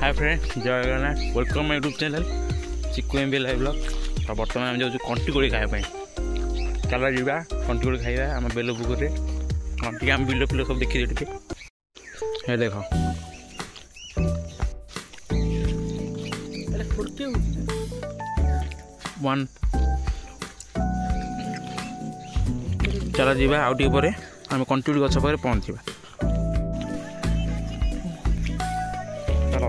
Hi friend, Jai Jagannath, welcome my YouTube channel Chiku M B live blog. तो बर्तमान आम जाऊँ कंटीकोड़ी खावाई। चल जा कंटीकोड़ी खाଇବା आम बेलपुकुरे टे आम बिल फिल सब देखी टे देख वन चल जा आउ टे पर आम कंटीकोड़ी गछ पाखे पहुँचा। चलो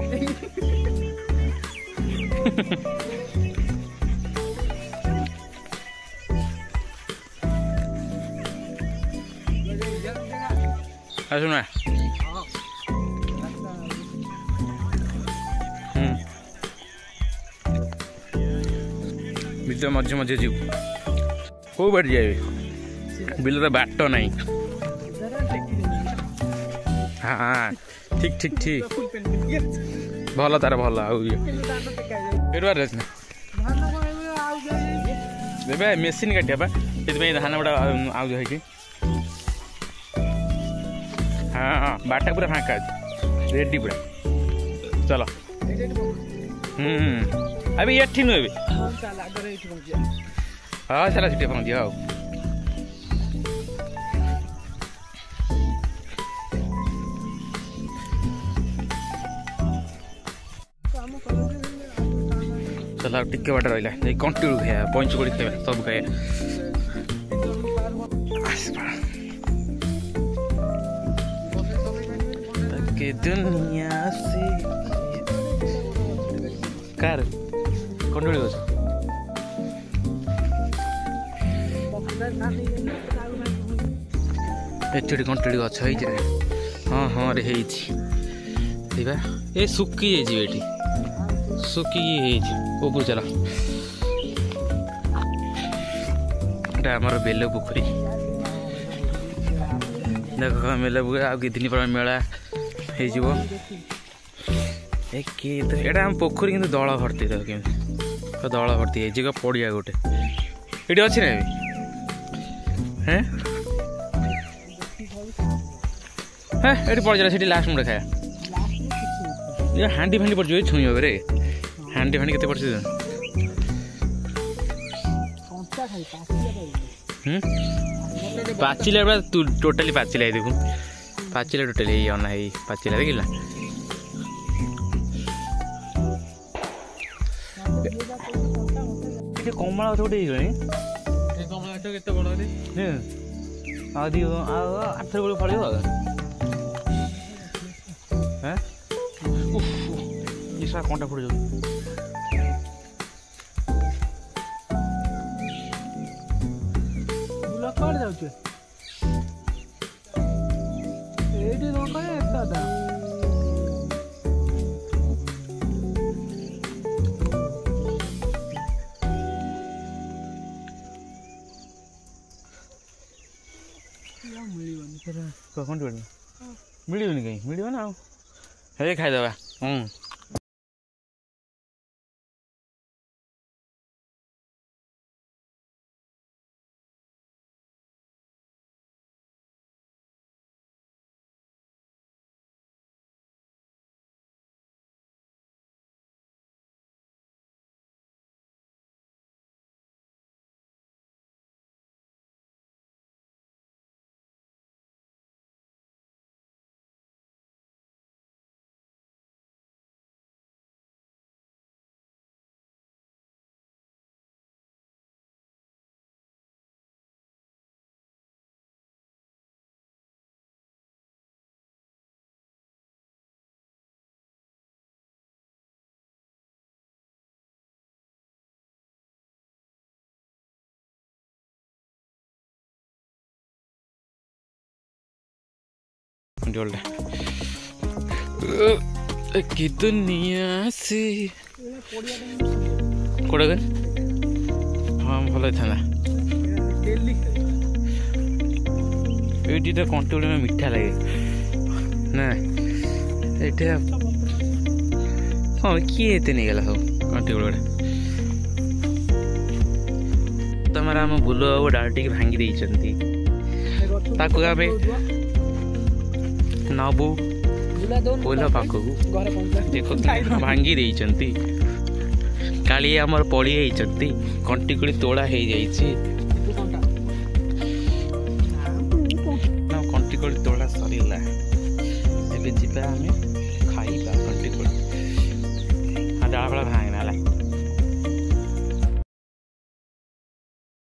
सुना बिल मझे मझे जीव कौ बाट जाए बिल तो बाट ना। हाँ ठीक ठीक ठीक भल तार भल आगे मेसीन काटा से धान गुड़ा आउज है। हाँ हाँ बाटा पूरा फाँका अच्छे रेडी पूरा। चलो अभी ये ठीक नुहे हाँ चला सीटे पहुँची हाँ चल टिके बाट रहा कंटिन्यू खाया पंचकोड़ी खाया सब खाया। दुनिया से कार कंडोली गछ एचडी कंटोली गछ है। हाँ हाँ रे है ए सुखी जाइए सुखी ऊपर चला आमर बेल पोखरी देख बेल पोखरी आ दिन पर मेला एटा आम पोखरी कि दल भर्ती दल भर्ती है पड़िया गोटे ये अच्छी ना हाँ ये पड़ जाए से लास्ट मुझे खाया ये हांडी फांडी पड़ जाए छुई रे हांडी फांडी के पड़े पाचिला टोटाली पाचिला देखू पाचिला टोटाली अना है पाचिला देखिला कमला गछ गोटे कमला गछ केते बड़ रे आदि 8 बेले फल हैं ये सारा कंटा फुट जाऊ बुला कर जाऊ छे एडी न करे दादा कौन मिल कहीं मिल ना हे खाईदे। की दुनिया से कोड़ा हाँ भल था ये कंटोली में मीठा लगे ना ये हाँ किए नहीं गला सब कंटोली तुम आम बुल डाल टे भांगी देती नबू ପୋଲ ପାଖକୁ ଦେଖ ଭାଙ୍ଗି ଦେଇଛନ୍ତି। କାଳିଆ ଆମର ପଳେଇ ଯାଇଛନ୍ତି। କଣ୍ଟି କୋଳି ତୋଳା ହେଇଯାଇଛି। କଣ୍ଟି କୋଳି ତୋଳା ସରିଲା। ଏବେ ଯିବା ଆମେ ଖାଇବା କଣ୍ଟି କୋଳି। ଡାଳ ଫଳ ଭାঙ